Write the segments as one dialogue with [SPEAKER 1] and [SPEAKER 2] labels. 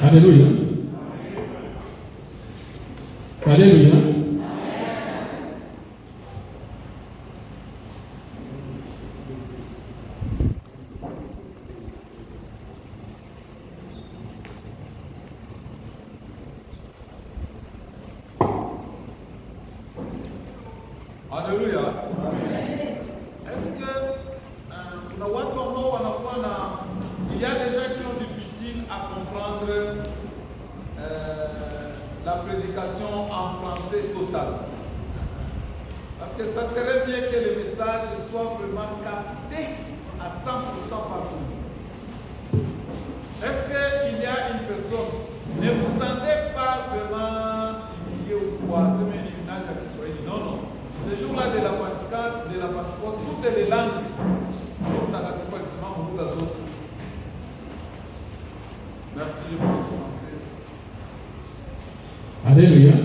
[SPEAKER 1] Alléluia. Alléluia.
[SPEAKER 2] Alléluia. Est-ce que kuna watu ambao wanakuwa na il y a des gens qui ont difficile à comprendre la prédication en français total? Parce que ça serait bien que le message soit vraiment capté à 100% partout. Est-ce qu'il y a une personne, ne vous sentez pas vraiment lié au quoi? C'est même une langue qui soit non, non. Ce jour-là de la Pentecôte, toutes les langues, merci, je pense français.
[SPEAKER 1] Alléluia.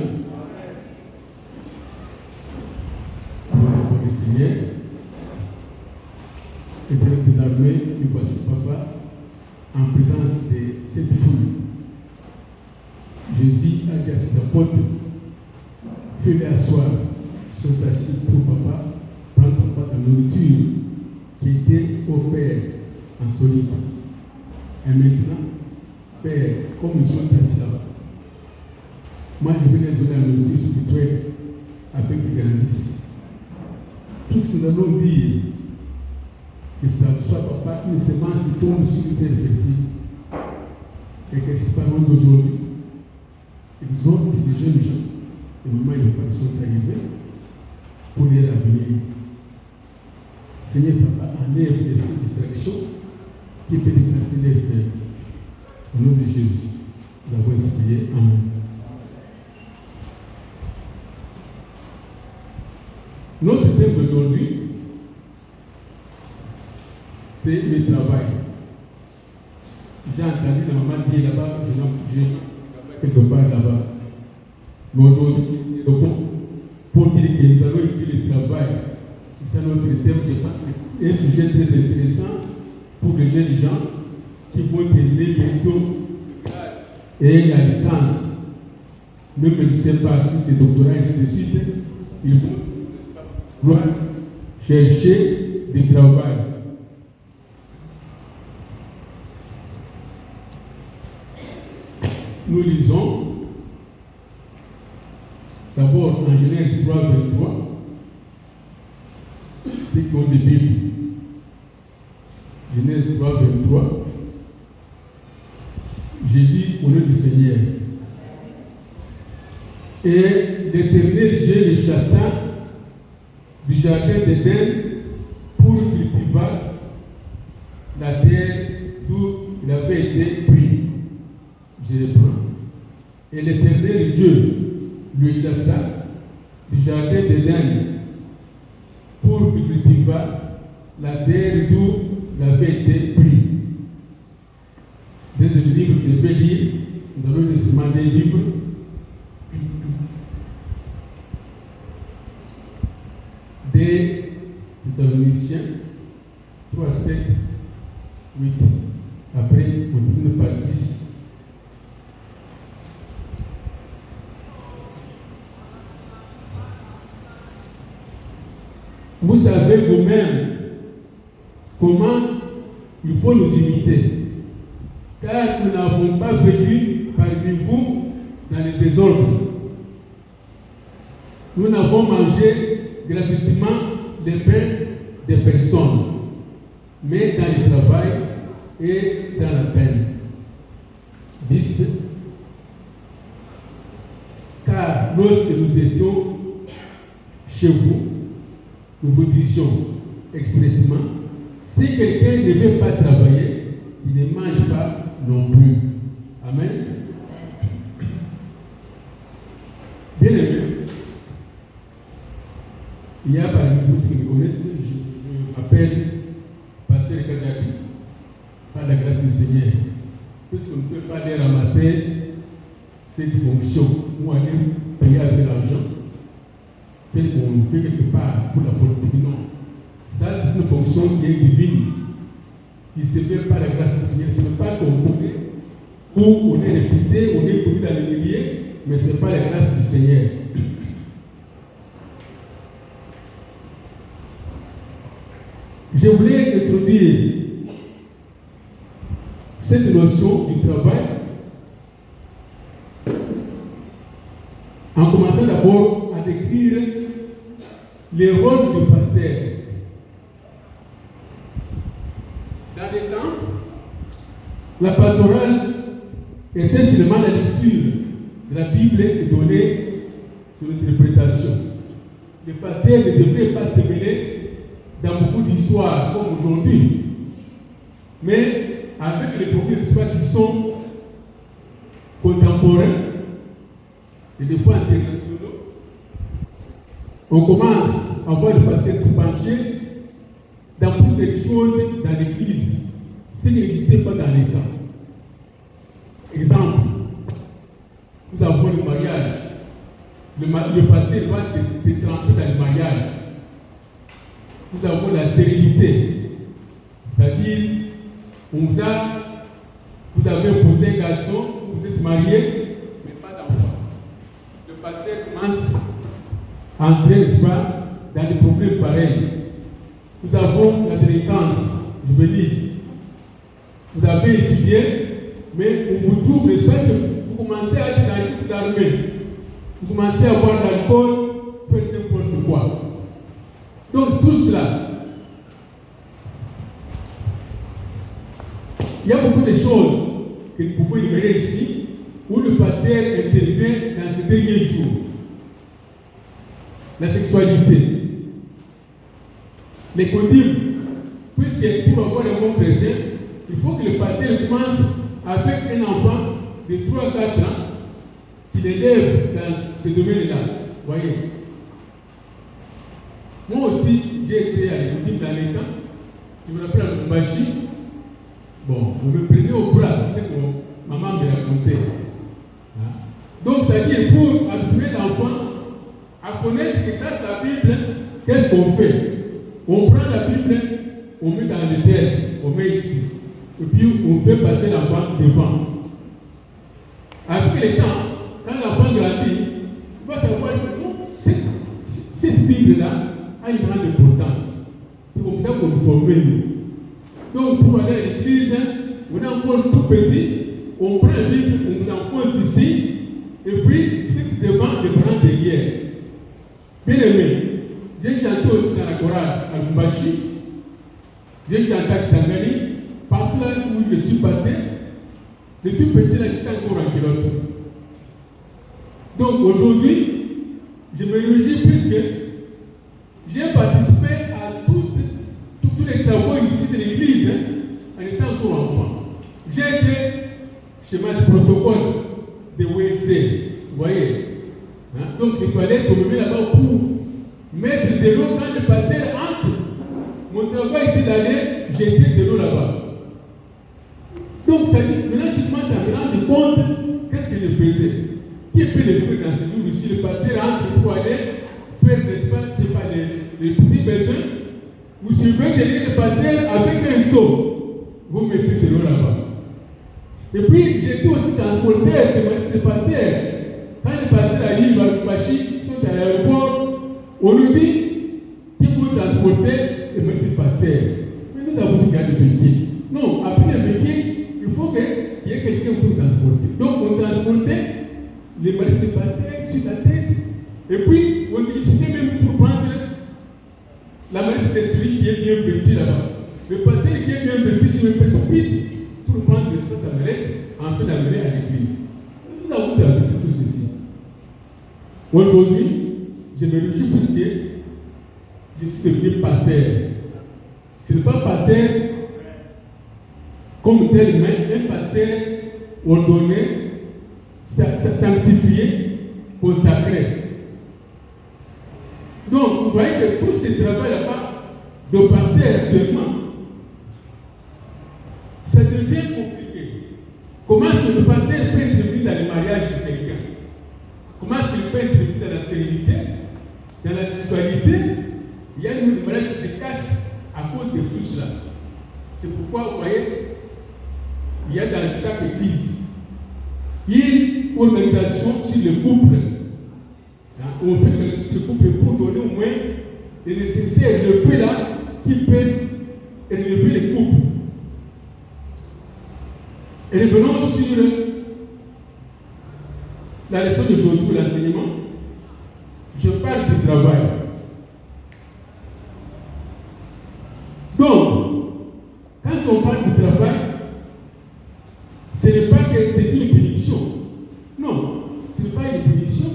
[SPEAKER 1] Pour le Seigneur, éternel des armées, nous voici, Papa, en présence de cette foule. Jésus a dit à ses apôtres, fais-les asseoir. Ils sont assis pour Papa, prendre Papa la nourriture qui était au Père en solide. Et maintenant, Père, comme ils sont assis là-bas, moi je vais leur donner la nourriture spirituelle afin qu'ils grandissent. Tout ce que nous allons dire, que ça soit Papa une semence qui tombe sur une terre fertile, et que ces parents d'aujourd'hui, ils ont des jeunes gens, et maintenant ils sont arrivés pour leur avenir. Seigneur Papa, enlève l'esprit de distraction qui peut déplacer les cœurs. Au nom de Jésus, nous avons essayé. Amen. Notre thème d'aujourd'hui, c'est le travail. J'ai entendu la maman dire là-bas, j'ai quelque part là-bas. Mais aujourd'hui, pour dire que nous allons étudier le travail, c'est ça notre thème, je pense que c'est un sujet très intéressant pour les jeunes gens qui vont terminer bientôt et la licence. Même je ne sais pas si c'est doctorat et ainsi de suite, ils vont chercher du travail. Nous lisons d'abord en Genèse 3, 23, ceux qui ont des Bibles. Genèse 3, 23. J'ai dit au nom du Seigneur. Et l'Éternel Dieu les chassa du jardin d'Éden pour cultiver la terre d'où il avait été pris. Je reprends. Et l'Éternel Dieu le chassa du jardin d'Éden pour cultiver la terre d'où il avait été pris. Deuxième livre que je vais lire, nous allons lire seulement des livres. Des Thessaloniciens 3, 7, 8. Après, on termine par 10. Vous savez vous-même comment il faut nous imiter, car nous n'avons pas vécu parmi vous dans le désordre. Nous n'avons mangé gratuitement les pains des personnes, mais dans le travail et dans la peine. 10. Car lorsque nous étions chez vous, nous vous disions expressément, si quelqu'un ne veut pas travailler, il ne mange pas non plus. Amen. Bien aimé, il y a parmi vous ceux qui me connaissent, je m'appelle Pasteur Kazaki, par la grâce du Seigneur. Puisqu'on ne peut pas aller ramasser cette fonction, ou aller payer avec l'argent, tel qu'on fait quelque part pour la politique, non. Ça, c'est une fonction qui est divine, qui se fait par la grâce du Seigneur. Ce n'est pas qu'on pourrait où on est réputé, on est connu dans les milliers, mais ce n'est pas la grâce du Seigneur. Je voulais introduire cette notion du travail en commençant d'abord à décrire les rôles du pasteur. Dans les temps, la pastorale était seulement la lecture de la Bible et donnée sur l'interprétation. Le pasteur ne devrait pas se mêler dans beaucoup d'histoires comme aujourd'hui, mais avec les problèmes qui sont contemporains et des fois internationaux, on commence à voir le pasteur se pencher dans plusieurs choses dans l'Église, ce qui n'existait pas dans les temps. Exemple, nous avons le mariage. Le pasteur va se tremper dans le mariage. Nous avons la stérilité, c'est-à-dire vous avez épousé un garçon, vous êtes marié, mais pas d'enfant. Le pasteur commence à entrer, n'est-ce pas, dans des problèmes pareils. Nous avons la délinquance juvénile. Vous avez étudié, mais on vous trouve, n'est-ce pas, que vous commencez à être dans les armées. Vous commencez à boire de l'alcool, faire n'importe quoi. Donc tout cela, il y a beaucoup de choses que nous pouvons énumérer ici où le pasteur intervient dans ces derniers jours. La sexualité, les coutumes, puisque pour avoir un bon chrétien, il faut que le pasteur commence avec un enfant de 3-4 ans qu'il élève dans ce domaine-là. Voyez. Moi aussi, j'ai été à l'écoute dans les temps. Je me rappelle à Lumbashi. Bon, vous me prenez au bras, c'est ce que maman me racontait. Hein? Donc, ça dit pour habituer l'enfant à connaître que ça, c'est la Bible, qu'est-ce qu'on fait? On prend la Bible, on met dans le cercle, on met ici. Et puis, on fait passer l'enfant devant. Avec le temps, quand l'enfant grandit, il va savoir que cette Bible-là a une grande importance. C'est comme ça qu'on nous forme nous. Donc pour aller à l'église, on est encore tout petit, on prend la Bible, on l'enfonce ici, et puis c'est devant, les bras derrière. Bien aimé, j'ai chanté aussi dans la chorale à Lumbashi, j'ai chanté à Kisangani, partout là où je suis passé, le tout petit là j'étais encore en culotte. Donc aujourd'hui, je me réjouis puisque j'ai participé à tous les travaux ici de l'église en étant encore enfant. J'ai été chez ce protocole de WC, vous voyez. Hein? Donc les toilettes, on me met là-bas pour mettre de l'eau quand le pasteur entre. Mon travail était d'aller jeter de l'eau là-bas. Donc ça dit, maintenant je commence à me rendre compte qu'est-ce que je faisais. Qui peut le faire dans ce jour ici? Le pasteur entre pour aller faire, n'est-ce pas, c'est pas les petits besoins. Vous suivez derrière le pasteur avec un seau. Vous mettez de l'eau là-bas. Et puis, j'étais aussi transporteur de pasteur. Quand le pasteur arrive à Lumbashi, sont à l'aéroport, on lui dit qu'il faut transporter et mettre le pasteur. Mais nous avons déjà le véhicule. Non, après le véhicule, il faut qu'il y ait quelqu'un pour transporter. Donc, on transportait les mérites de pasteur sur la tête. Et puis, on se disputait même pour prendre la mérite de celui qui est bien vêtu là-bas. Le pasteur qui est bien vêtu, je me précipite pour prendre l'espace à mérite en fait d'amener à l'église. Nous avons traversé tout ceci. Aujourd'hui, je me réjouis puisque je suis devenu pasteur. Ce n'est pas pasteur comme tel, mais un pasteur ordonné, sanctifié, consacré. Donc, vous voyez que tout ce travail là-bas de pasteur actuellement, ça devient compliqué. Comment est-ce que le pasteur peut intervenir dans le mariage de quelqu'un? Comment est-ce qu'il peut intervenir dans la stérilité, dans la sexualité? Il y a une mariage qui se casse à cause de tout cela. C'est pourquoi, vous voyez, il y a dans chaque église une organisation sur le couple. On fait que sur le couple pour donner au moins le nécessaire, le peu là qui peut élever les couples. Et revenons sur la leçon d'aujourd'hui, l'enseignement. Je parle du travail. Donc, quand on parle du travail, ce n'est pas que c'est une punition. Non, ce n'est pas une punition.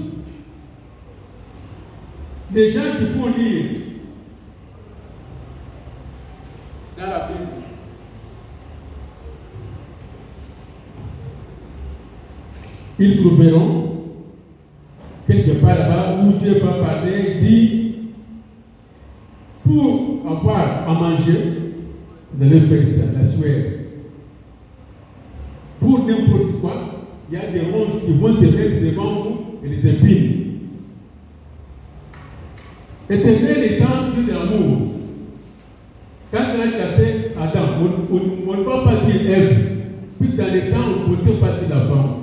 [SPEAKER 1] Les gens qui vont lire dans la Bible, ils trouveront quelque part là-bas où Dieu va parler, il dit, pour avoir à manger, vous allez faire ça, la sueur. Pour n'importe quoi, il y a des ronces qui vont se mettre devant vous et les épines. Éternel étant Dieu de l'amour, quand il a chassé Adam, on ne va pas dire Ève, puisque dans les temps, on ne comptait pas sur la femme.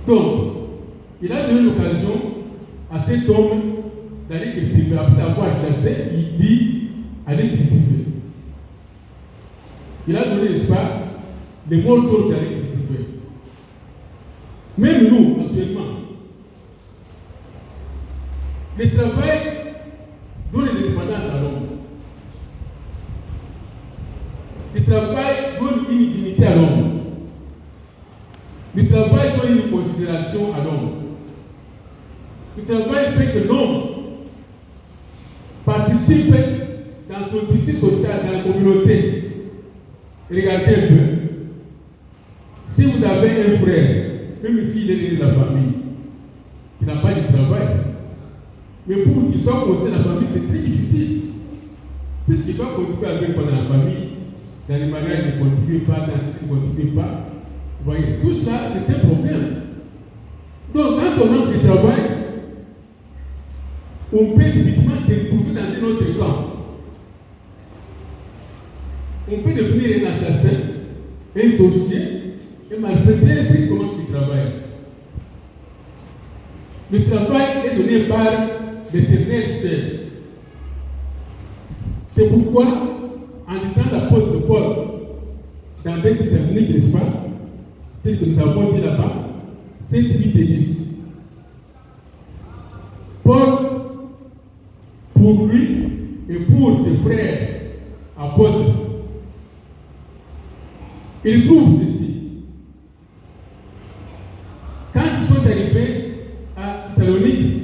[SPEAKER 1] Donc, il a donné l'occasion à cet homme d'aller cultiver. Après avoir chassé, il dit allez cultiver. Il a donné, n'est-ce pas, les mots autour d'aller cultiver. Même nous, actuellement, le travail donne l'indépendance à l'homme. Le travail donne une dignité à l'homme. Le travail donne une considération à l'homme. Le travail fait que l'homme participe dans son tissu social, dans la communauté. Regardez un peu. Si vous avez un frère, même s'il est de la famille, qui n'a pas de travail, mais pour qu'il soit considéré dans la famille, c'est très difficile. Puisqu'il doit contribuer avec quoi dans la famille, dans les mariages, il ne contribue pas, dans ce il ne contribue pas. Vous voyez, tout cela, c'est un problème. Donc, quand on manque de travail, on peut subitement se retrouver dans un autre camp. On peut devenir un assassin, un sorcier, un malfaiteur, puisqu'on manque de travail. Le travail est donné par l'Éternel seul. C'est pourquoi, en disant l'apôtre Paul, dans 2 Thessaloniciens, n'est-ce pas, tel que nous avons dit là-bas, 7, 8 et 10. Paul, pour lui et pour ses frères apôtres, il trouve ceci. Quand ils sont arrivés à Thessalonique,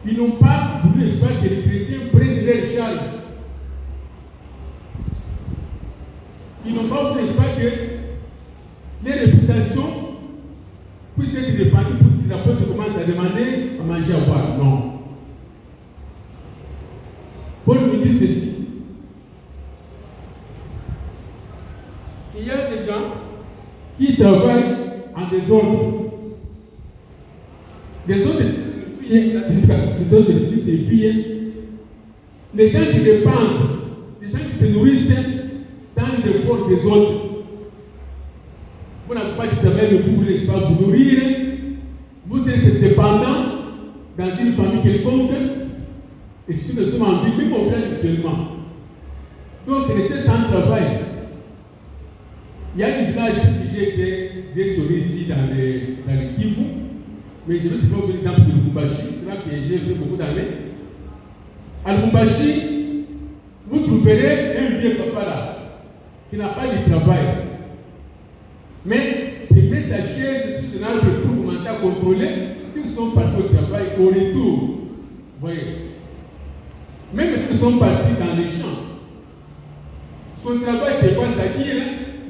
[SPEAKER 1] ils n'ont pas voulu, n'est-ce pas, que les chrétiens prennent leur charge. Ils n'ont pas voulu, n'est-ce pas, que les réputations puissent être répandues pour que les apôtres commencent à demander à manger à boire. Non. Paul nous dit ceci. Il y a des gens qui travaillent en désordre. Des autres filles, des filles, les gens qui dépendent, les gens qui se nourrissent dans les efforts des autres. Vous n'avez pas de travail, mais vous voulez pas vous nourrir. Vous êtes dépendant dans une famille quelconque. Et si nous sommes en vie, même au village actuellement. Donc, restez sans travail. Il y a un village que j'ai été sur ici dans les Kivu. Mais je vais vous donner l'exemple de Lubumbashi. C'est là que j'ai fait beaucoup d'années. À Lubumbashi, vous trouverez un vieux papa là, qui n'a pas de travail. Mais qui met sa chaise sur un arbre pour commencer à contrôler s'ils sont partis au travail au retour. Vous voyez. Même s'ils sont partis dans les champs. Son travail, c'est quoi? C'est-à-dire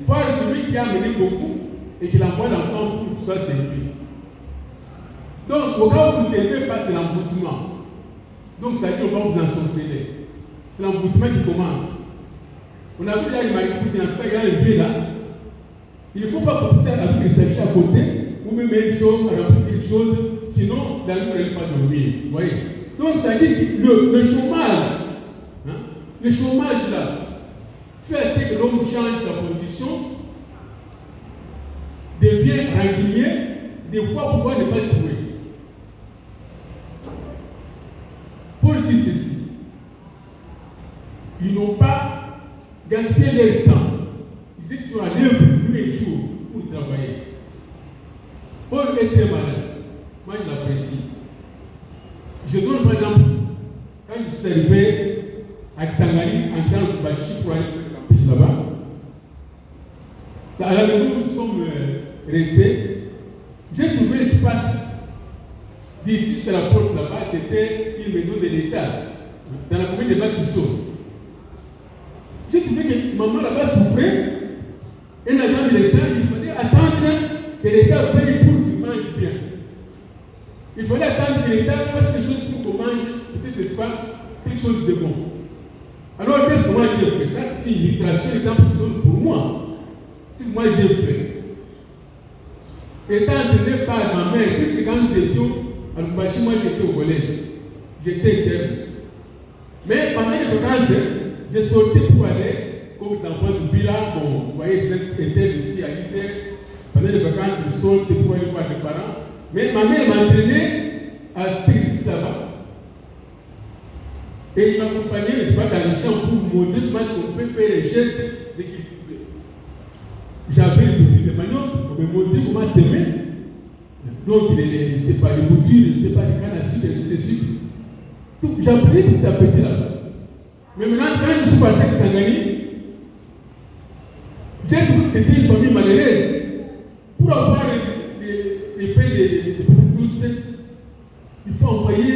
[SPEAKER 1] voir celui qui a amené beaucoup et qui l'envoie l'enfant pour qu'il soit servi. Donc, au cas où vous ne servez pas, c'est l'envoûtement. Donc, c'est-à-dire qu'on va vous ensorceler. C'est l'envoûtement qui commence. On a vu là, il m'a écouté, en tout cas, il y a un vieux là. Il ne faut pas penser avec les sachets à côté, ou même un somme à remplir quelque chose, sinon la nuit n'allait pas dormir. Vous voyez? Donc, c'est-à-dire que le chômage, le chômage là, fait que l'homme change sa position rancunier, des fois pourquoi ne pas tuer. Paul dit ceci. Ils n'ont pas gaspillé leur temps. Ils étaient sur à l'œuvre nuit et jour pour travailler. Paul est très malin. Moi, je l'apprécie. Je donne par exemple, quand je suis arrivé à Kisangani en tant que Bachi pour aller faire le campus là-bas, à la maison où nous sommes restés, j'ai trouvé l'espace d'ici sur la porte là-bas, c'était une maison de l'État, dans la commune de Bakisso. J'ai trouvé que maman là-bas souffrait, un agent de l'État, il fallait attendre que l'État paye pour qu'il mange bien. Il fallait attendre que l'État fasse quelque chose pour qu'on mange, peut-être, n'est-ce pas, quelque chose de bon. Alors, qu'est-ce que moi j'ai fait? Ça, c'est une illustration, exemple que je donne pour moi. C'est que moi j'ai fait. Étant entraîné par ma mère, puisque quand nous étions à Lubashi, moi j'étais au collège. J'étais interne. Mais pendant les vacances, j'ai sorti pour aller, comme les enfants de villa, bon, vous voyez, j'étais interne ici à l'ITER. Pendant les vacances, je sortais pour aller voir les parents. Mais ma mère m'entraînait à acheter ici là-bas. Et il m'accompagnait, n'est-ce pas, dans les champs pour montrer comment on peut faire les gestes de cultiver. J'avais une boutique de manioc, on me montrait comment s'aimer. Donc, je ne sais pas, les boutures, je ne sais pas, les cannes à sucre, ainsi de suite. Donc, j'apprenais petit à petit là-bas. Mais maintenant, quand je suis parti avec Kisangani, j'ai trouvé que c'était une famille malheureuse. Pour avoir les faits de petites douces, il faut envoyer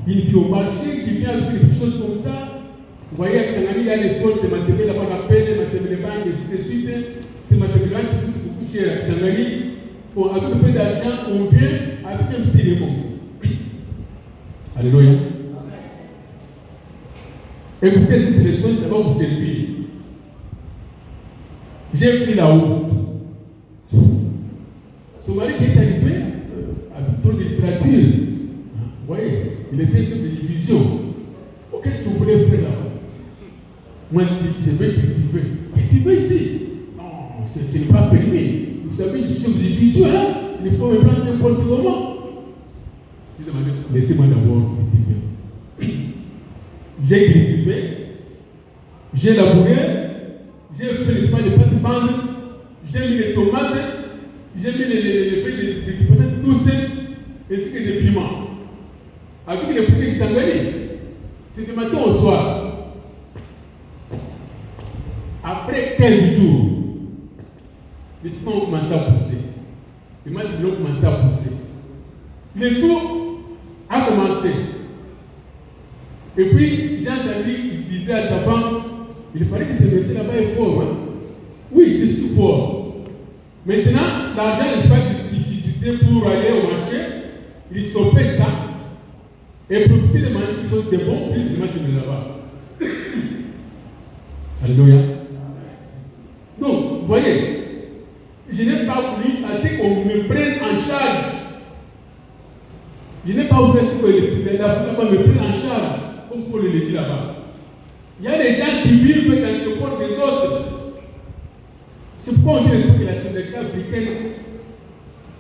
[SPEAKER 1] une fille au marché qui vient avec des petites choses comme ça. Vous voyez, avec Kisangani, il y a les soldes de matériel là-bas, on appelle les matériels de banque, ainsi de suite. Ces matériels-là qui coûtent beaucoup cher à Kisangani. Bon, avec un peu d'argent, on vient avec un petit démon. Alléluia. Écoutez cette leçon, ça va vous servir. J'ai pris la route. Son mari qui est arrivé avec trop de littérature. Vous voyez, il était sur des divisions. Oh, qu'est-ce que vous voulez faire là-bas? Moi, je vais cultiver. Cultiver ici? Non, ce n'est pas permis. Vous savez, je suis sur des divisions, hein? Il faut me prendre n'importe comment. Laissez-moi d'abord cultiver. J'ai cultivé, j'ai labouré, j'ai fait l'espace de pâte bande, j'ai mis les tomates, j'ai mis les feuilles de patates douces, ainsi que des piments. Avec les produits qui sont venus. C'est du matin au soir. Après 15 jours, les piments ont commencé à pousser. Les tomates ont commencé à pousser. Le tout a commencé. Et puis, j'ai entendu, il disait à sa femme, il paraît que ce monsieur là-bas est fort. Hein? Oui, je suis fort. Maintenant, l'argent, n'est-ce pas, qu'il utilisait pour aller au marché, il stoppait ça et profitait de manger quelque chose de bon, puis se mettre là-bas. Alléluia. Donc, vous voyez, je n'ai pas voulu assez qu'on me prenne en charge. Je n'ai pas voulu que l'Afrique me prenne en charge, comme Paul le dit là-bas. Il y a des gens qui vivent dans l'effort des autres. C'est pourquoi on dit que la solidarité africaine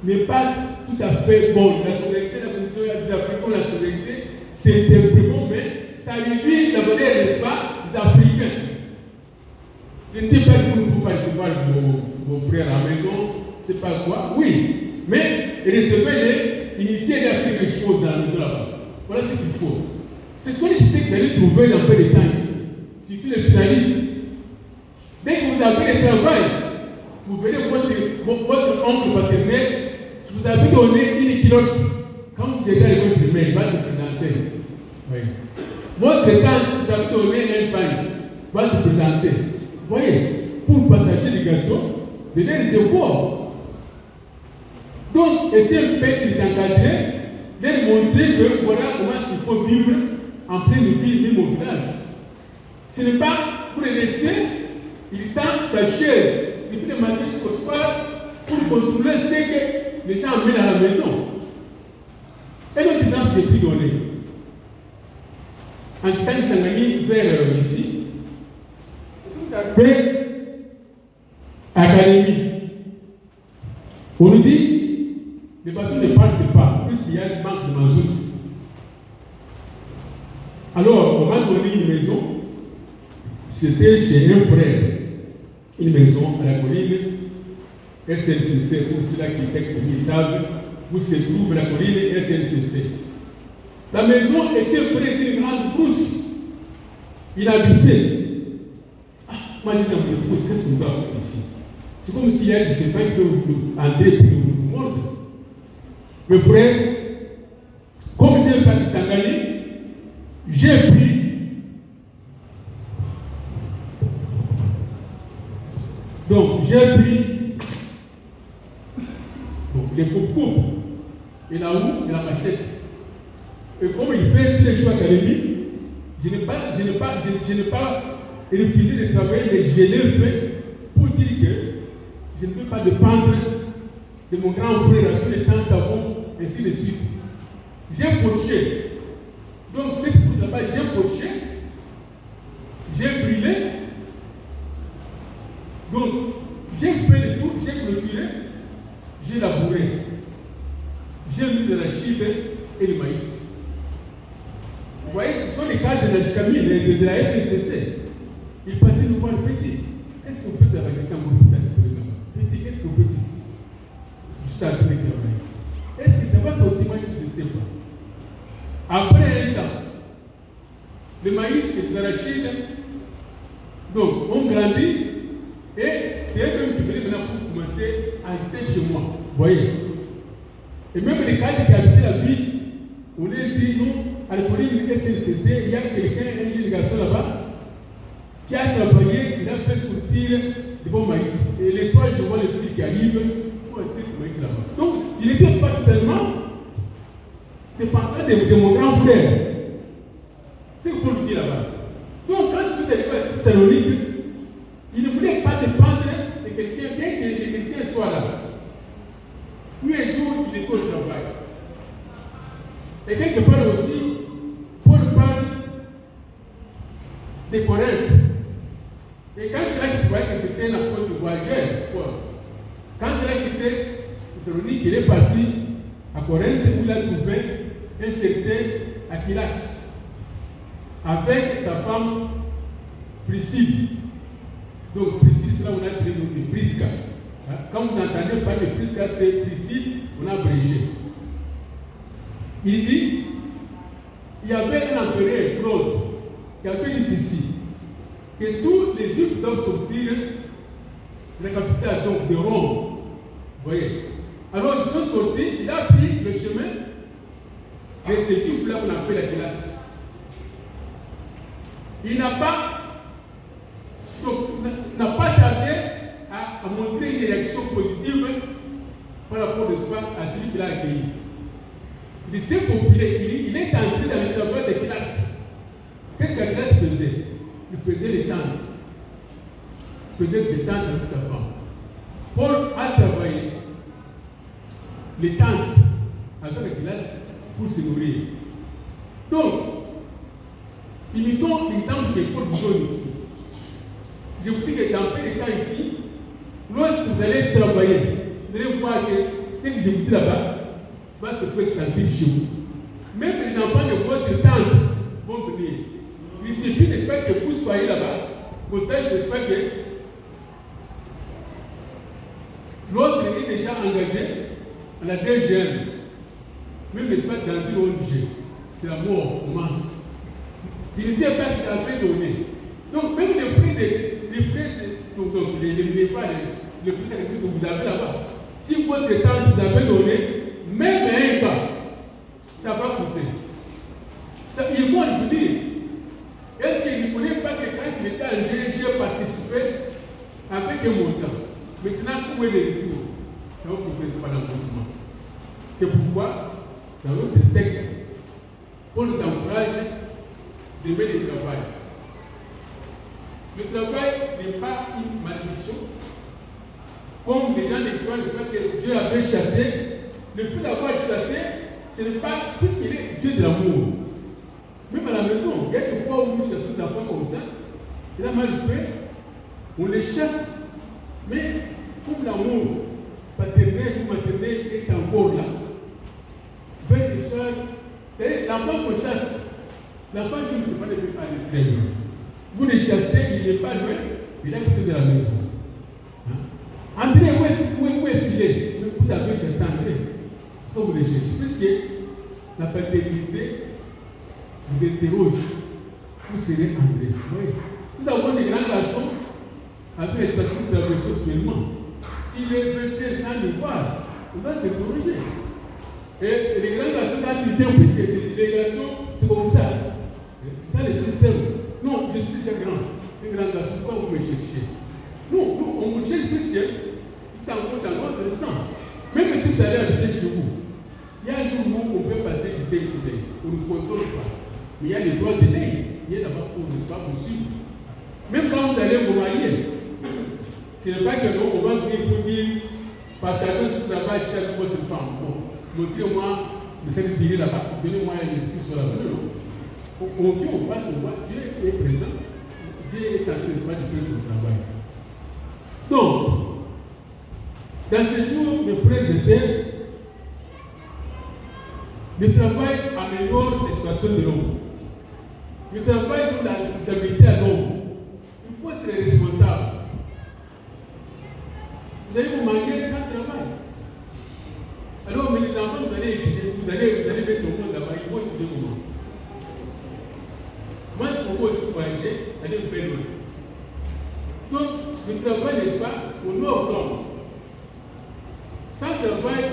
[SPEAKER 1] n'est pas tout à fait bonne. La solidarité, la condition des Africains, la solidarité, c'est bon, mais ça réduit la valeur, n'est-ce pas, des Africains. Je ne dis pas que vous ne pouvez pas recevoir vos frères à la maison, c'est pas quoi, oui, mais recevez-les, initiez d'affaire des choses dans la maison là-bas. Voilà ce qu'il faut. Ce sont les difficultés que vous allez trouver dans peu de temps ici, surtout les finalistes. Dès que vous avez le travail, vous verrez votre oncle paternel qui vous avait donné une culotte. Quand vous étiez à l'école primaire, il va se présenter. Oui. Votre tante vous avez donné un pain, va se présenter. Vous voyez, pour partager les gâteaux, donner des efforts. Donc, essayez un peu de les encadrer, de leur montrer que voilà comment il faut vivre en pleine ville, même au village. Ce n'est pas pour les laisser, il tente sa chaise depuis le matin jusqu'au soir pour contrôler ce que les gens amènent à la maison. Un autre exemple que j'ai pu donner. En quittant Kisangani vers ici, vous avez Académie. On nous dit, les bateaux ne partent pas, puisqu'il y a un manque de mazout. Alors, on m'a donné une maison, c'était chez un frère, une maison à la colline, SNCC, pour ceux qui savent où se trouve la colline SNCC. La maison était près d'une grande brousse, inhabitée. Moi, je dis dans une brousse, qu'est-ce qu'on doit faire ici? C'est comme s'il y a des serpents qui peuvent entrer pour nous mordre. Mes frères, comme Dieu fait Kisangani, j'ai pris les coupes et la houe et la machette. Et comme il fait très chaud académique, je n'ai pas refusé de travailler, mais je l'ai fait pour dire que je ne veux pas dépendre de mon grand frère à tous les temps savon, ainsi de suite. J'ai fauché. Donc, c'est pour ça que j'ai fauché, j'ai brûlé. Donc, j'ai fait le tour, j'ai clôturé, j'ai labouré. J'ai mis de l'arachide et le maïs. Vous voyez, ce sont les cadres de la SNCC. Ils passaient nous voir petit. Qu'est-ce que vous faites avec le temps pour petit, qu'est-ce que vous faites ici? Je suis en train de travailler. Est-ce que ça va sortir? Moi, je ne sais pas. Après un temps, le maïs et les arachides, donc, ont grandi et c'est eux-mêmes qui venaient maintenant pour commencer à habiter chez moi. Vous voyez? Et même les cadres qui habitaient la ville, on a dit non, à la police de SNCC, il y a quelqu'un, un jeune garçon là-bas, qui a travaillé, il a fait sortir du bon maïs. Et les soirs, je vois les filles qui arrivent pour acheter ce maïs là-bas. Donc, je n'étais pas totalement dépendant de mon grand frère. C'est ce qu'on nous dit là-bas. Donc, quand je suis arrivé à Thessalonique, il ne voulait pas dépendre de quelqu'un, bien que quelqu'un soit là. Lui, un jour, il était au travail. Et quelque part aussi, Paul parle de Corinthe. Et quand il a quitté, que c'était un apôtre voyageur, quand il a quitté Thessalonique, il est parti à Corinthe où il a trouvé un certain Aquilas avec sa femme Priscille. Donc Priscille, c'est là où on a tiré de Prisca. Quand vous entendez parler de Prisca, c'est Priscille, on a abrégé. Il dit, il y avait un empereur, Claude, qui avait dit ceci, que tous les Juifs doivent sortir de la capitale, donc de Rome. Vous voyez? Alors ils sont sortis, il a pris le chemin de ces Juifs-là qu'on appelle la classe. Il n'a pas tardé à montrer une réaction positive par rapport à celui qu'il a accueilli. Il s'est faufilé, il est entré dans le travail de classe. Qu'est-ce que la classe faisait? Il faisait les tentes. Il faisait des tentes avec sa femme. Paul a travaillé les tentes avec la classe pour se nourrir. Donc, imitons l'exemple que Paul vous donne ici. Je vous dis que dans peu de temps ici, lorsque vous allez travailler, vous allez voir que ce que je vous dis là-bas va se faire sentir chez vous. Même les enfants de votre tante vont venir. Il suffit, n'est-ce pas, que vous soyez là-bas, comme ça, je n'espère que l'autre est déjà engagé à la DGM. Même, n'est-ce pas, dans une ONG. C'est la mort, on commence. Il ne sait pas qu'il avait donné. Donc, même les frais que vous avez là-bas, si votre tante vous avez donné, même un cas, ça va coûter. Ça, ils vont vous dire, est-ce qu'il ne connaît pas que quand il était en G, j'ai participé avec un montant. Maintenant, où est le retour? Ça va vous faire pas d'engagement. C'est pourquoi, dans notre texte, on nous encourage d'aimer le travail. Le travail n'est pas une malédiction. Comme les gens de croient que Dieu avait chassé, le fait d'avoir chassé, ce n'est pas puisqu'il est Dieu de l'amour. Même à la maison, il y a des fois où nous chassons des enfants comme ça, il a mal fait, on les chasse, mais comme l'amour paternel maternelle ou maternelle est encore là. Vers le soir, l'enfant qu'on chasse, l'enfant qui ne sait pas de aller très loin. Vous le chassez, il n'est pas loin, il est à côté de la maison. André, où est-ce qu'il est? Vous avez chassé André. Quand vous le cherchez, puisque la paternité vous interroge, vous serez André. Oui. Nous avons des grands garçons avec les stations de traversée actuellement. S'il est peut-être sans le voir, on va s'interroger. Et les grands garçons, quand ils viennent, puisque les garçons, c'est comme ça. C'est ça le système. Non, je suis déjà grand. Les grands garçons, pourquoi vous me cherchez? Non, on vous cherche puisque c'est encore dans notre sang. Même si vous allez habiter chez vous, il y a un jour où on peut passer du pays. On ne contrôle pas. Mais il y a les droits de l'œil. Il y a d'abord pour ne pas poursuivre. Même quand vous allez vous marier, ce n'est pas que non, on va venir pour dire, partagez ce travail jusqu'à votre femme. Bon, montrez-moi, mais c'est de tirer là-bas, donnez-moi un petit sur la main. On vient, on passe, on voit, Dieu est présent. Dieu est en train de faire son travail. Donc, dans ce jour, mes frères et sœurs, le travail améliore les situations de l'homme. Le travail donne la responsabilité à l'homme. Il faut être responsable. Vous allez vous marier sans travail. Alors, mais les enfants, vous allez étudier, vous allez mettre au monde là-bas, ils vont étudier comment? Moi, je propose aussi voyager, aller vous faire loin. Donc, le travail, n'est-ce pas, au nord d'homme. Sans travail,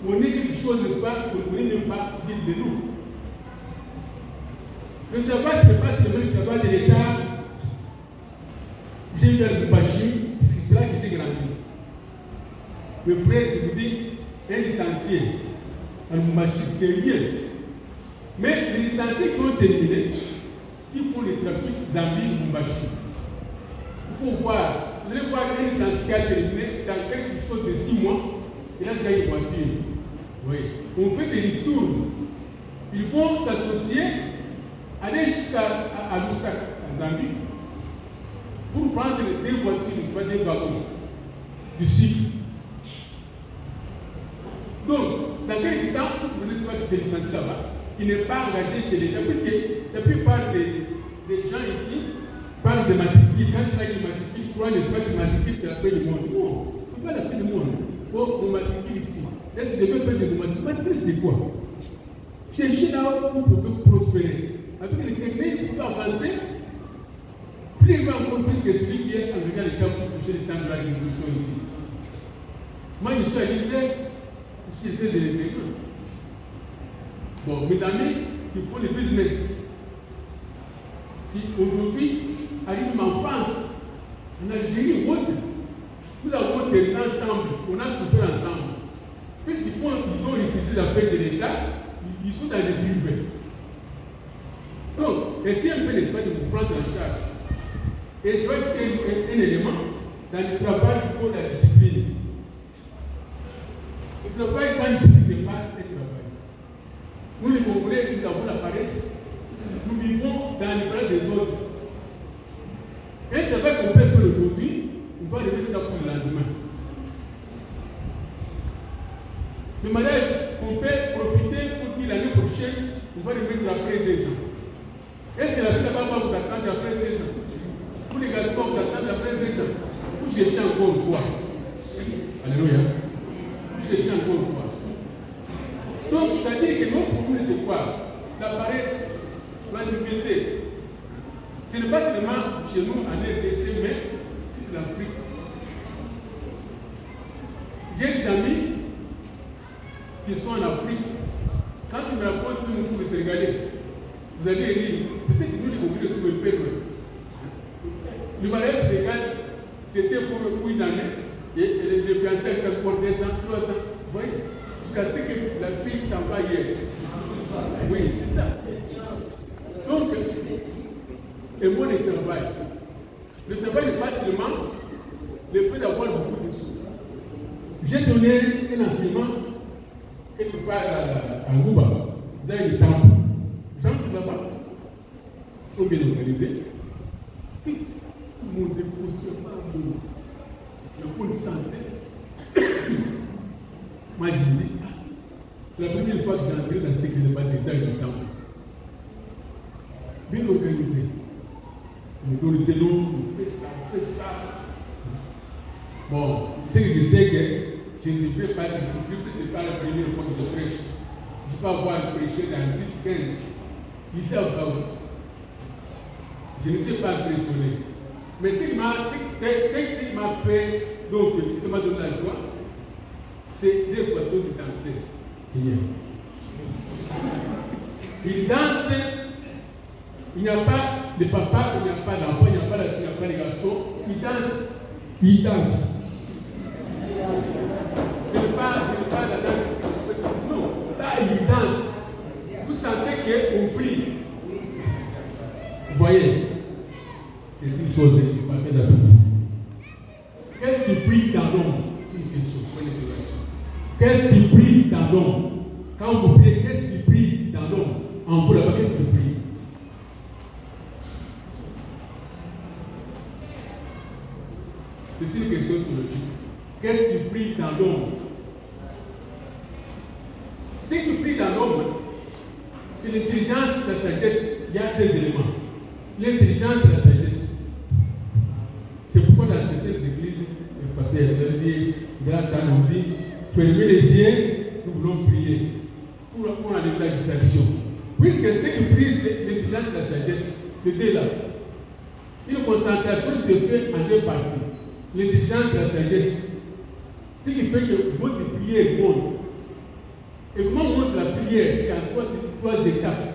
[SPEAKER 1] on est quelque chose, n'est-ce pas, qu'on ne peut pas dire de nous. Le travail, ce n'est pas seulement le travail de l'État. J'ai eu à Lubumbashi, parce que c'est là que j'ai grandi. Mes frères, je vous dis, un licencié à Lubumbashi, c'est bien. Mais les licenciés qui ont terminé, qui font le trafic Zambie-Lubumbashi, il faut voir, vous allez voir un licencié qui a terminé dans quelque chose de 6 mois, il a déjà une voiture. Oui. On fait des ristournes. Ils vont s'associer, aller jusqu'à Lusaka, en Zambie, pour prendre des voitures, pas des wagons, du cycle. Donc, dans quelques temps, vous ne savez pas que c'est licencié là-bas, qui n'est pas engagé chez l'État, puisque la plupart des gens ici parlent de matricule. Quand il y a une matricule, ils croient, n'est-ce pas, que matricule, c'est la fin du monde. Non, ce n'est pas la fin du monde. Bon, on matricule ici. Est-ce que je vais faire de matricule? Matricule, c'est quoi? Cherchez là où vous pouvez prospérer. Avec les techniques, vous pouvez avancer. Plus il va encore plus que celui qui est engagé à l'État pour toucher les centres de l'agriculture ici. Moi, je suis à l'Israël, je suis de l'État. Bon, mes amis qui font le business, qui aujourd'hui arrivent en France, en Algérie ou autre, nous avons terminé ensemble, on a souffert ensemble. Puisqu'ils ont refusé les affaires de l'État, ils sont dans les privés. Donc, essayez un peu l'espace de vous prendre en charge. Et je vais ajouter un élément dans le travail, il faut la discipline. Le travail sans discipline n'est pas un travail. Nous, les Congolais, nous avons la paresse. Nous vivons dans les bras des autres. Un travail qu'on peut faire aujourd'hui, on va lever ça pour le lendemain. Le mariage qu'on peut profiter pour dire l'année prochaine, on va le mettre après 2 ans. Est-ce que la fille là-bas va vous attendre après 2 ans? Pour les garçons, vous attendre après 2 ans. Vous cherchez encore quoi? Alléluia. Vous cherchez encore quoi? Donc, ça dit que notre problème, c'est quoi? La paresse, la difficulté. Ce n'est pas seulement chez nous en RDC, mais toute l'Afrique. J'ai des amis qui sont en Afrique. Quand ils me racontent une pour le Sénégalais, vous allez dire, peut-être que nous, les Congolais, sommes un peu loin. Le mariage du Sénégal, c'était pour une année, et les fiançailles étaient pour 2 ans, 3 ans. Vous voyez? Jusqu'à ce que la fille s'en va hier. Oui, c'est ça. Donc, et moi, le travail. Le travail n'est pas seulement le fait d'avoir beaucoup de sous. J'ai donné un enseignement quelque part à Ngouba, dans le temple. Les gens qui là-bas sont bien organisés. Tout le monde est positif, pas bon. Il y a une santé. Moi, je me dis, c'est la première fois que j'entre dans cette église de baptême du temple. Bien organisé. On donne des noms, on fait ça. Bon, ce que je sais que je ne devrais pas discipliner, ce n'est pas la première fois que je prêche. Je peux avoir prêché dans 10, 15. Ici au Cameroun. Je n'étais pas impressionné. Mais ce qui m'a fait, donc, ce qui m'a donné la joie, c'est des façons de danser, Seigneur. Il danse, il n'y a pas de papa, il n'y a pas d'enfant, il n'y a pas de fille, il n'y a pas de garçon. Il danse. Il danse. Ce n'est pas la danse, non. Là, il danse. Vous sentez qu'on prie. Vous voyez, c'est une chose qui n'est pas faite à tout. Qu'est-ce qui prie dans l'ombre? Une question, une interrogation. Qu'est-ce qui prie dans l'ombre? Quand vous priez, qu'est-ce qui prie dans l'ombre? En vous là-bas, qu'est-ce qui prie? C'est une question théologique. Qu'est-ce qui prie dans l'ombre? Ce qui prie dans l'ombre, c'est l'intelligence et la sagesse. Il y a deux éléments. L'intelligence et la sagesse. C'est pourquoi dans certaines églises, le pasteur dit, on dit, fermez les yeux, nous voulons prier. Pour enlever la distraction. Puisque ce qui prie, c'est l'intelligence et la sagesse. Les deux là. Une concentration se fait en deux parties. L'intelligence et la sagesse. Ce qui fait que votre prière monte. Et comment monte la prière? C'est en trois étapes.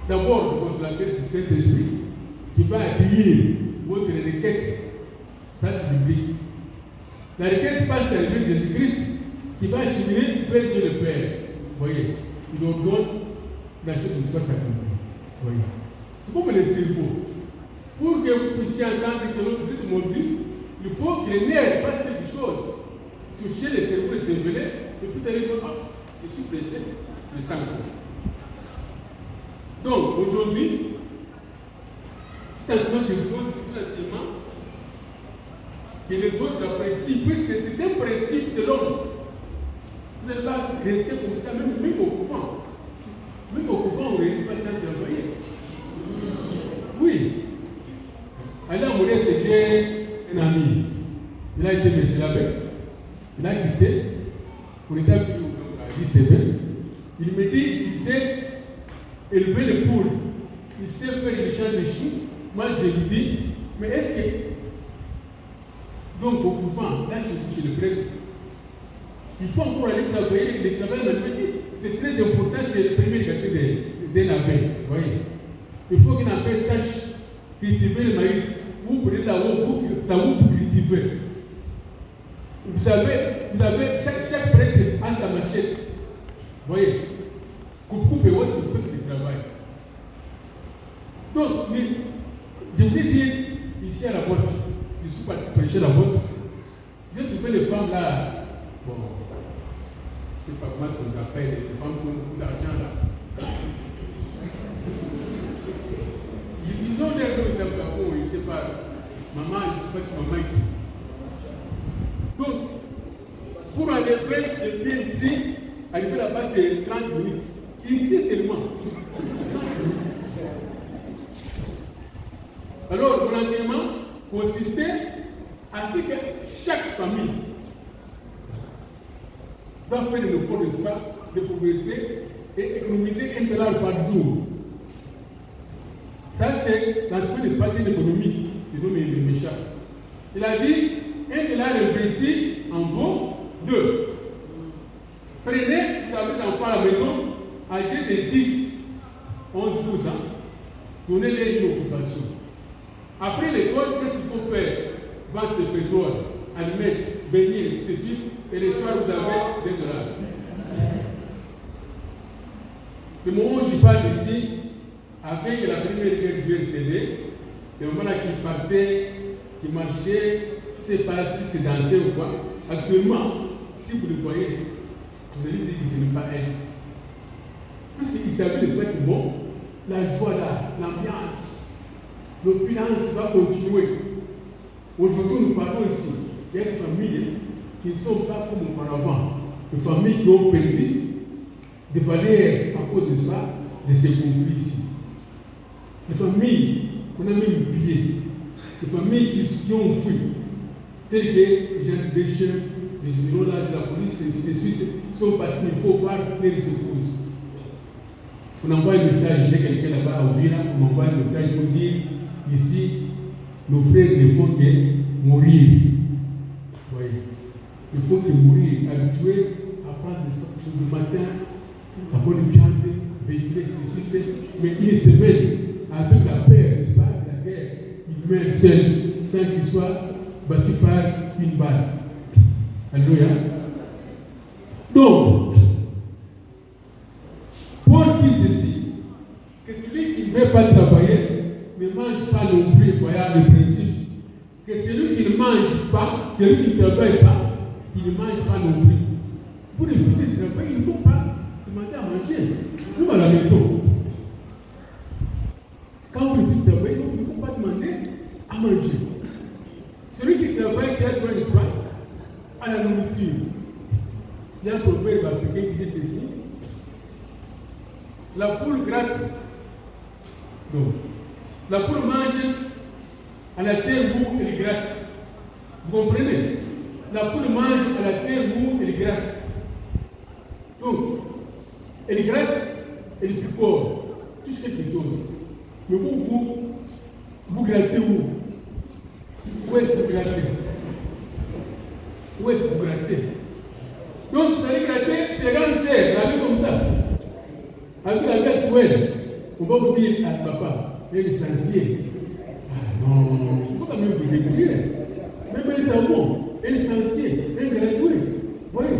[SPEAKER 1] D'abord, le consolateur, c'est Saint-Esprit qui va accueillir votre requête. Ça, c'est biblique. La requête passe à l'Église de Jésus-Christ qui va acheminer vers Dieu le Père. Vous voyez, il nous donne la chose qui se passe à nous. Vous voyez. C'est comme le cerveau. Pour que vous puissiez entendre que vous êtes mordu, il faut que les nerfs fassent quelque chose. Toucher le cerveau, le cervelet, et puis aller voir, je suis pressé, le sang. Donc, aujourd'hui, cet enseignement que je vous donne, c'est un enseignement que les autres apprécient, puisque c'est un principe de l'homme. Vous n'allez pas rester comme ça, même au couvent. Même au couvent, on ne reste pas sans travailler. Oui. Alors, j'ai un ami. Il a été monsieur l'abbé. Il a quitté. On était à l'ICB. Il me dit, il sait élever les poules. Il sait faire les champs de choux. Moi, je lui dis, mais est-ce que... Donc, au couvent, là, je le prête. Il faut encore aller travailler. Le travail mathématique, c'est très important. C'est le premier qualité d'un abbé. Vous voyez. Il faut qu'un abbé sache cultiver le maïs. Vous prenez là où vous cultivez. Vous savez, chaque prêtre a sa machette. Vous voyez. Coupe et autres, vous faites du travail. Donc, je voulais dire ici à la boîte, je suis parti prêcher la boîte. J'ai trouvé les femmes là. Bon, je ne sais pas comment ça nous appelle, les femmes qui ont beaucoup d'argent là. Ils ont des gros plafond, je ne sais pas. Maman, je ne sais pas si maman qui. Donc, pour enlever le pied ici, arriver là-bas, c'est 30 minutes. Ici seulement. Alors, mon enseignement consistait à ce que chaque famille doit faire le effort, n'est-ce pas, de progresser et économiser $1 par jour. Ça, c'est l'enseignement, n'est-ce pas, d'un économiste, qui nomme Méchant. Il a dit $1 investi en vaut 2. Prenez, vous avez des enfants à la maison, âgés de 10, 11, 12 ans, donnez-les une occupation. Après l'école, qu'est-ce qu'il faut faire? Vente de pétrole, allumettes, beignets, ainsi de suite, et les soirs, vous avez $2. Le moment où je parle ici, avec la première guerre du LCD, le moment là qui partait, qui marchait, c'est pas si c'est dansé ou quoi. Actuellement, si vous le voyez, vous allez dire que ce n'est pas elle. Parce qu'il savait de ce que bon, la joie là, l'ambiance, l'opulence va continuer. Aujourd'hui, nous parlons ici. Il y a des familles qui ne sont pas comme auparavant. de familles qui ont perdu des valeurs à cause de ça, de ces conflits ici. Des familles qu'on a même oubliées, des familles qui ont fui, telles que Jean Deschamps, les généraux là de la police, et ainsi de suite, sont partis, il faut voir les épouses. On envoie un message, j'ai quelqu'un là-bas à Ouvira, on m'envoie un message pour dire ici, nos frères ne font que mourir. Oui. Il faut que mourir, habitués à prendre des choses le matin, la bonne viande, véhiculer, ainsi de suite. Mais une semaine, avec la paix, n'est-ce pas, la guerre, il meurt seul, sans qu'il soit battu par une balle. Alléluia. Donc, Paul dit ceci, que celui qui ne veut pas travailler ne mange pas non plus, voilà le principe. Que celui qui ne mange pas, celui qui ne travaille pas, qui ne mange pas non plus. Pour les filles de travail, il ne faut pas demander à manger. Nous, à la maison, quand vous faites travailler, il ne faut pas demander à manger. Celui qui travaille, qui a droit, n'est-ce pas, à la nourriture. Il y a un proverbe africain qui dit ceci. La poule gratte. Donc, la poule mange à la terre où elle gratte. Vous comprenez? La poule mange à la terre où elle gratte. Donc, elle gratte, elle picore, touche quelque chose. Mais vous grattez où? Où est-ce que vous grattez? Où est-ce que vous grattez? Donc, vous allez gratter, c'est quand c'est, la vie comme ça. Avec la vie actuelle, on va vous dire à papa, il est licencié. Ah non, il faut quand même vous débrouiller. Même un savon, un licencié, un gradué. Vous voyez?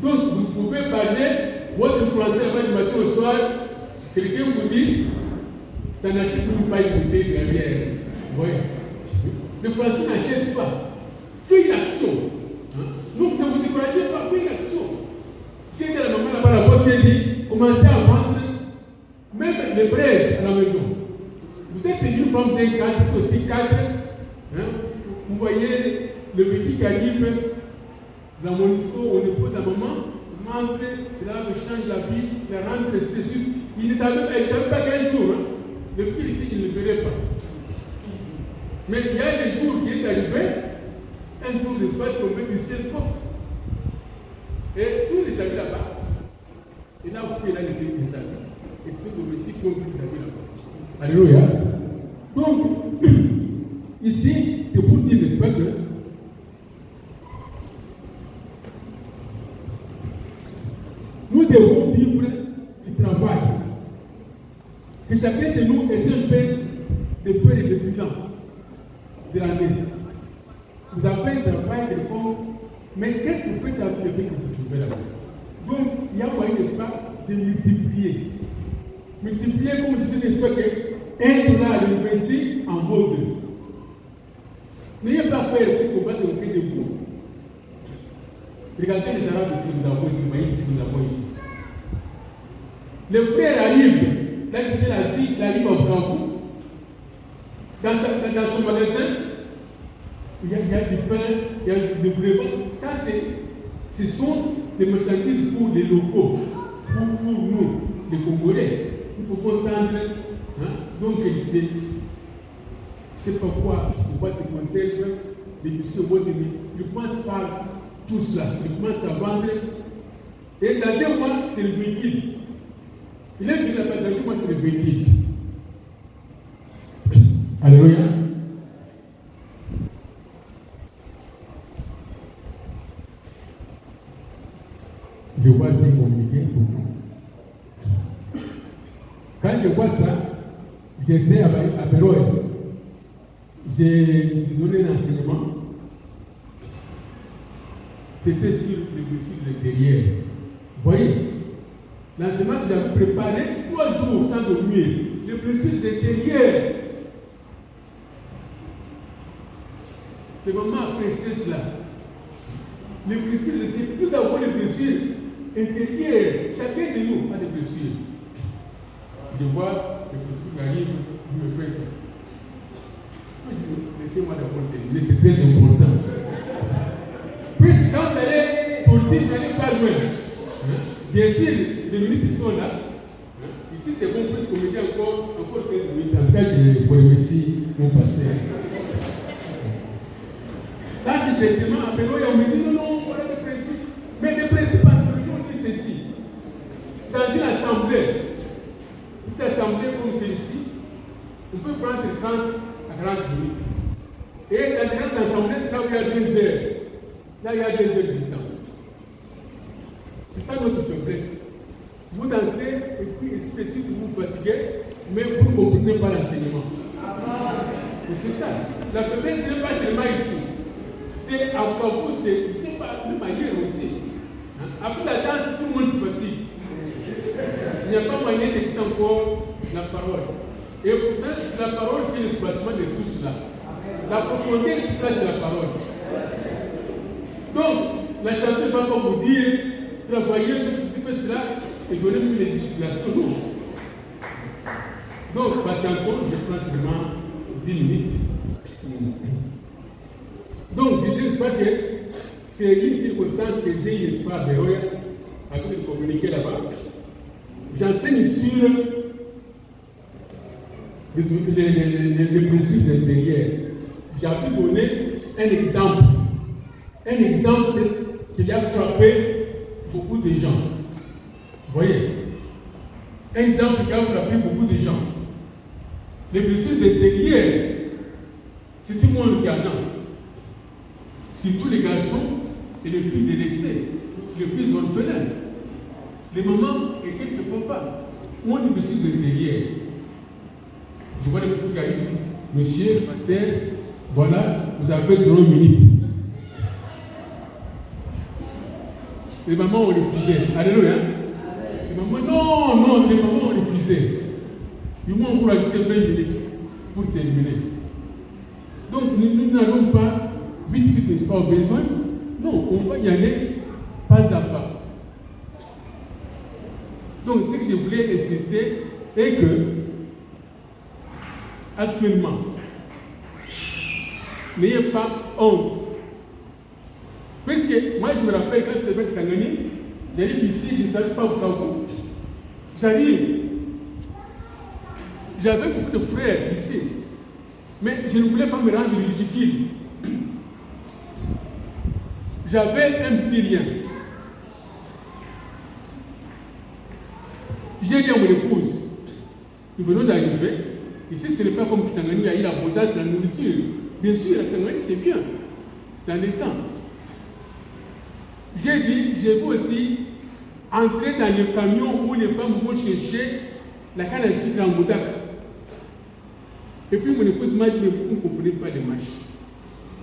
[SPEAKER 1] Donc, vous pouvez parler votre français avant du matin au soir. Quelqu'un vous dit, ça n'achète même pas une bouteille de la bière. Vous voyez? Le français n'achète pas. Fais une action. Donc, ne vous découragez pas, fais une action. Si elle est la maman là-bas, la porte, elle dit, commencez à vendre même les braises à la maison. Vous êtes une femme d'un cadre, aussi cadre. Vous voyez le petit qui arrive dans mon discours, on épouse la maman, rentre, c'est là que change la vie, il rentre, ainsi de suite. Il ne savait pas qu'un jour, le petit ici, il ne le verrait pas. Mais il y a des jours qui est arrivé, un jour, le soir, tombé du ciel coffre. Et tous les amis là-bas, et là, vous pouvez là laisser les amis. Et ceux domestiques qui ont pris les amis là-bas. Alléluia. Donc, ici, c'est pour dire, n'est-ce pas, que nous devons vivre du travail. Que chacun de nous essaie un peu de faire le bilan de l'année. Vous avez un travail quelconque, mais qu'est-ce que vous faites avec le bien que vous trouvez là-bas? Donc, il y a moyen, n'est-ce pas, de multiplier. Multiplier, comme je dis, n'est-ce pas, que $1 à l'université en vaut 2. N'ayez pas peur, puisqu'on va se moquer de vous. Regardez les Arabes ici, nous avons ici, nous avons ici. Le frère arrive, là qui était l'Asie, il arrive en Bravo. Dans son magasin, il y a du pain, il y a du brément. Ça, ce sont les marchandises pour les locaux, pour nous, les Congolais. Nous pouvons tendre. Donc, c'est pourquoi on voit des conserves, des biscuits, ils ne pensent pas tout cela. Ils commencent à vendre. Et dans un mois, c'est le véhicule. Il est venu là-bas, dans un mois, c'est le véhicule. Alléluia. Je vois c'est compliqué pour vous. Quand je vois ça, j'étais à Péroy. J'ai donné un enseignement. C'était sur les blessures intérieures. Vous voyez, l'enseignement que j'avais préparé, 3 jours sans dormir. Les blessures intérieures. Le moment apprécié cela. Les blessures intérieures. Nous avons les blessures intérieures. Chacun de nous a des blessures. Je vois le truc qui arrive, il me fait ça. Laissez-moi d'abord terminer, c'est très important. Puisque quand vous allez pour minutes, ça n'est pas loin. Bien sûr, les minutes sont là. Ici, c'est bon, plus qu'on me dit encore 15 minutes. En tout cas, je vous remercie, mon pasteur. Là, c'est directement, après, on me dit non, voilà le principe. Mais le principe, on dit ceci. Dans une assemblée, toute assemblée comme celle-ci, on peut prendre 30 à 40 minutes. Et dans les grandes assemblées, c'est là où il y a 2 heures. Là, il y a 2 heures du temps. C'est ça notre faiblesse. Vous dansez, et puis spécifique, vous vous fatiguez, mais vous ne comprenez pas l'enseignement. Et c'est ça. La faiblesse, ce n'est pas seulement ici. C'est à vous, c'est, je ne sais pas, même ailleurs aussi. Après la danse, tout le monde se fatigue. Il n'y a pas moyen d'écouter encore la parole. Et pourtant, c'est la parole qui est le soubassement de tout cela. La profondeur de tout cela, c'est la parole. Donc, la chanson ne va pas vous dire, travailler, faire ceci, faire cela, et donner une législation. Non. Donc, patientons, je prends seulement 10 minutes. Donc, je dis, n'est-ce pas que c'est une circonstance que j'ai, n'est-ce pas, à Beroya, avec le communiqué là-bas. J'enseigne sur les principes intérieurs. J'avais donné un exemple qui a frappé beaucoup de gens. Vous voyez? Un exemple qui a frappé beaucoup de gens. Les principes intérieurs, c'est tout le monde qui en a. Surtout les garçons et les filles délaissées, les filles orphelins, les mamans et quelques papas. Où on dit principes intérieurs? Je vois les petits qui arrivent. Monsieur le pasteur, voilà, vous avez 0 minutes. Les mamans ont refusé. Alléluia. Les mamans, non, les mamans ont refusé. Ils m'ont encore ajouté 20 minutes pour terminer. Donc, nous n'allons pas vite, n'est-ce pas, au besoin. Non, on va y aller pas à pas. Donc, ce que je voulais insister est que, actuellement, n'ayez pas honte. Parce que moi, je me rappelle quand j'étais avec Sangani, j'arrive ici, je ne savais pas où vous. J'arrive. J'avais beaucoup de frères ici. Mais je ne voulais pas me rendre ridicule. J'avais un petit rien. J'ai dit à mon épouse, nous venons d'arriver. Ici, ce n'est pas comme Kisangani a eu l'abondance de la nourriture. Bien sûr, la Kisangani, c'est bien. Dans les temps. J'ai dit, je veux aussi entrer dans le camion où les femmes vont chercher la canne à sucre en Moudaka. Et puis mon épouse m'a dit, mais vous ne comprenez pas les marches.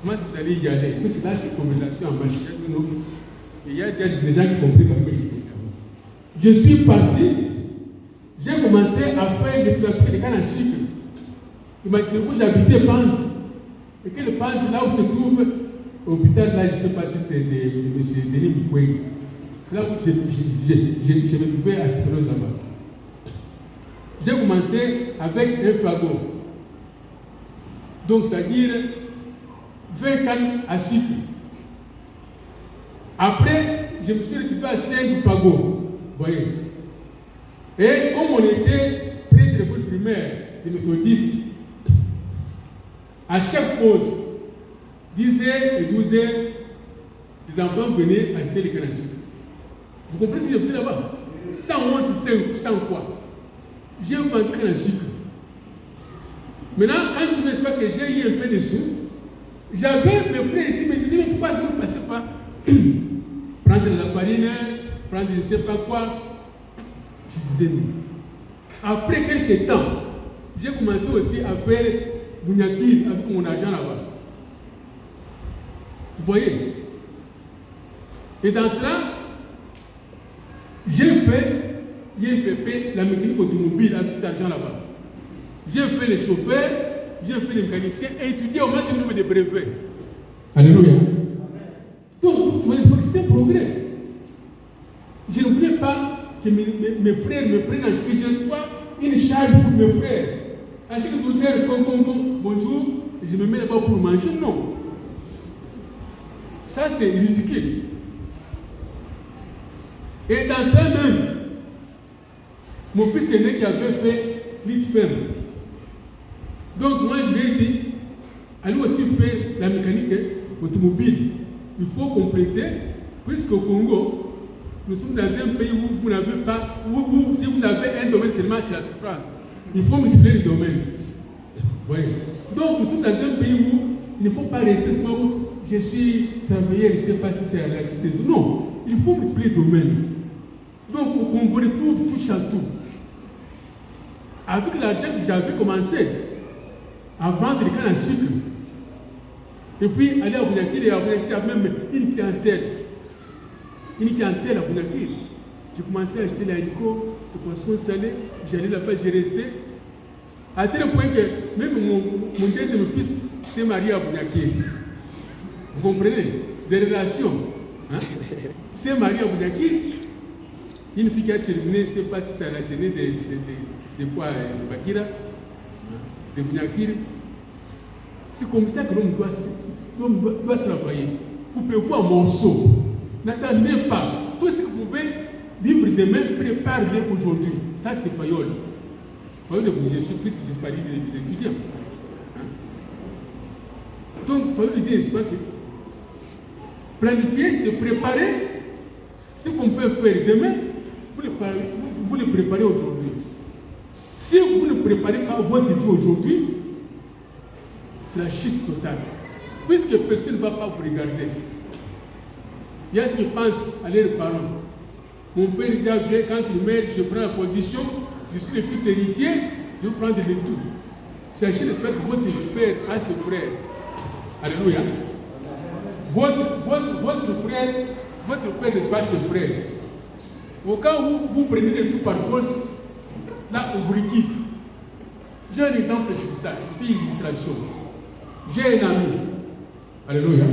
[SPEAKER 1] Comment est-ce que vous allez y aller? Mais c'est là, c'est une conversation en marche. Et il y a déjà des gens qui comprennent comment ils sont. Je suis parti, j'ai commencé à faire le trafic de canne à sucre. Imaginez-vous, j'habitais Pense. Et que le Pense, là où se trouve l'hôpital, là, je ne sais pas si c'est de M. Denis Mukwege. C'est là où je me trouvais à cette période là-bas. J'ai commencé avec un fagot. Donc, c'est-à-dire 20 cannes à sucre. Après, je me suis retrouvé à 5 fagots. Vous voyez. Et comme on était près de l'école primaire des méthodistes, à chaque pause, 10h et 12h, les enfants venaient acheter les cannes à sucre. Vous comprenez ce que j'ai fait là-bas? Sans honte, sans quoi? J'ai vendu canne à sucre. Maintenant, quand je ne sais pas que j'ai eu un peu de sous, j'avais mes frères ici me disaient, mais pourquoi vous ne passez pas prendre de la farine, prendre je ne sais pas quoi? Je disais non. Après quelques temps, j'ai commencé aussi à faire Bouniakil avec mon argent là-bas. Vous voyez? Et dans cela, j'ai fait INPP, la mécanique automobile avec cet argent là-bas. J'ai fait les chauffeurs, j'ai fait les mécaniciens et étudié au moins du nombre de brevets. Alléluia. Donc, tu vois, c'était un progrès. Je ne voulais pas que mes frères me prennent en charge, que je sois une charge pour mes frères. À chaque 12 heures, bonjour, je me mets là-bas pour manger. Non. Ça, c'est ridicule. Et dans ça même, mon fils aîné qui avait fait l'ITFEM. Donc moi je lui ai dit, allez aussi faire la mécanique automobile. Il faut compléter, puisqu'au Congo, nous sommes dans un pays où vous n'avez pas, où si vous avez un domaine seulement, c'est la souffrance. Il faut multiplier les domaines. Oui. Donc nous sommes dans un pays où il ne faut pas rester seulement où je suis travailleur, je ne sais pas si c'est à la liste. Non, il faut multiplier les domaines. Donc on vous retrouve touche à tout. Avec l'argent que j'avais commencé à vendre des cannes à sucre, et puis aller à Bounakil, et à Bounakil, j'avais même une clientèle à Bounakil. J'ai commencé à acheter l'hélico, le poisson salé, j'allais là-bas, j'ai resté. À tel point que même mon deuxième fils s'est marié à Bounakil. Vous comprenez? Des relations. Hein? S'est marié à Bounakil. Une fille qui a terminé, je ne sais pas si ça l'a tenu de quoi, Bakira, de Bounakil. C'est comme ça que l'homme doit travailler. Vous pouvez voir un morceau. N'attendez pas. Tout ce que vous pouvez vivre demain, préparez-le aujourd'hui. Ça, c'est Fayol. Fayol, je suis plus disparu des étudiants. Hein? Donc, Fayol dit, n'est-ce pas que planifier, c'est préparer ce qu'on peut faire demain, vous le préparez aujourd'hui. Si vous ne préparez pas votre vie aujourd'hui, c'est la chute totale. Puisque personne ne va pas vous regarder. Il y a ceux qui pensent à leurs parents. Mon père dit, quand il meurt, je prends la position, je suis le fils héritier, je vais prendre le tout. Sachez, j'espère que votre père a ses frères. Alléluia. Votre frère, n'est-ce pas, ses frères. Au cas où vous prenez le tout par force, là, on vous liquide. J'ai un exemple sur ça, une illustration. J'ai un ami. Alléluia.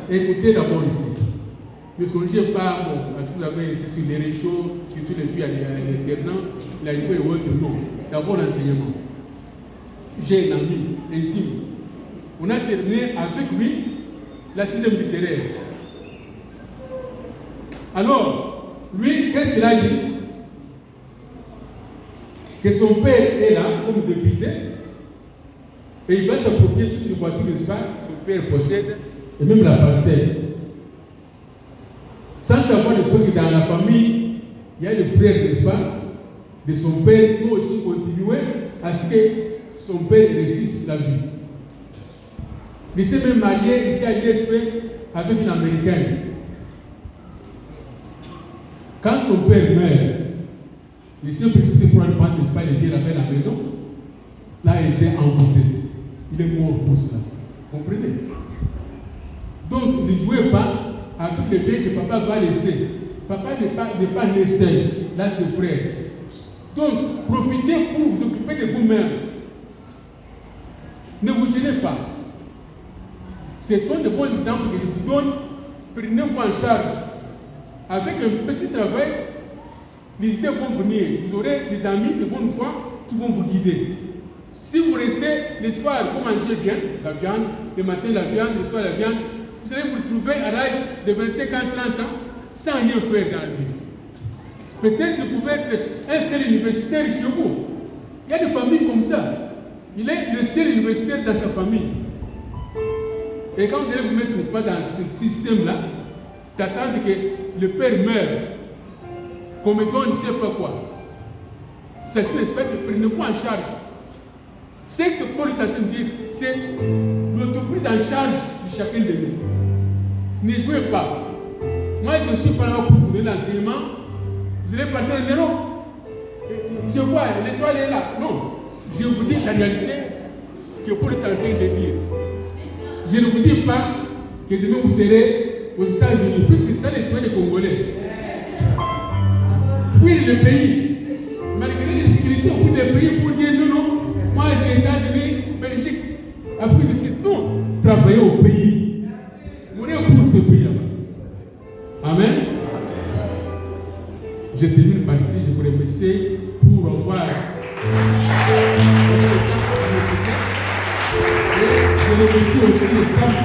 [SPEAKER 1] Écoutez d'abord ici. Ne songez pas, parce que vous avez laissé sur les réchauds, surtout les filles à l'internat, la vie et autres, non. D'abord l'enseignement. J'ai un ami intime. On a terminé avec lui la 6e littéraire. Alors, lui, qu'est-ce qu'il a dit? Que son père est là, comme député, et il va s'approprier toute une voiture, n'est-ce pas? Son père possède, et même la parcelle. Sans savoir que dans la famille, il y a les frères, n'est-ce pas, de son père qui ont aussi continué à ce que son père réussisse la vie. Il s'est même marié, il s'est allié avec une Américaine. Quand son père meurt, il s'est précipité pour aller prendre, n'est-ce pas, les biens à la maison. Là, il était envoûté. Il est mort pour cela. Vous comprenez? Donc, ne jouez pas avec les biens que papa va laisser. Papa n'est pas laissé. Là, c'est frère. Donc, profitez pour vous occuper de vous-même. Ne vous gênez pas. Ce sont de bons exemples que je vous donne. Prenez-vous en charge. Avec un petit travail, les idées vont venir. Vous aurez des amis de bonne foi qui vont vous guider. Si vous restez le soir, vous mangez bien la viande, le matin la viande, le soir la viande, vous allez vous retrouver à l'âge de 25 ans, 30 ans, sans rien faire dans la vie. Peut-être que vous pouvez être un seul universitaire chez vous. Il y a des familles comme ça. Il est le seul universitaire dans sa famille. Et quand vous allez vous mettre, n'est-ce pas, dans ce système-là, d'attendre que le père meure, comme étant on ne sait pas quoi. Sachez, n'est-ce pas, que prenez-vous en charge. Ce que Paul est en train de dire, c'est l'autoprise en charge de chacun de nous. Ne jouez pas. Moi, je ne suis pas là pour vous donner l'enseignement. Vous allez partir en Europe. Je vois, l'étoile est là. Non. Je vous dis la réalité que Paul est en train de dire. Je ne vous dis pas que demain vous serez aux États-Unis, puisque c'est ça l'esprit des Congolais. Fuir le pays. Malgré les difficultés, fuir le pays pour dire non, non. Moi, j'ai États-Unis, Belgique, Afrique du Sud. Non. Travaillez au pays. Mourez pour ce pays là-bas. Amen. Je termine par ici. Je vous remercie pour avoir. Et je remercie aussi les femmes.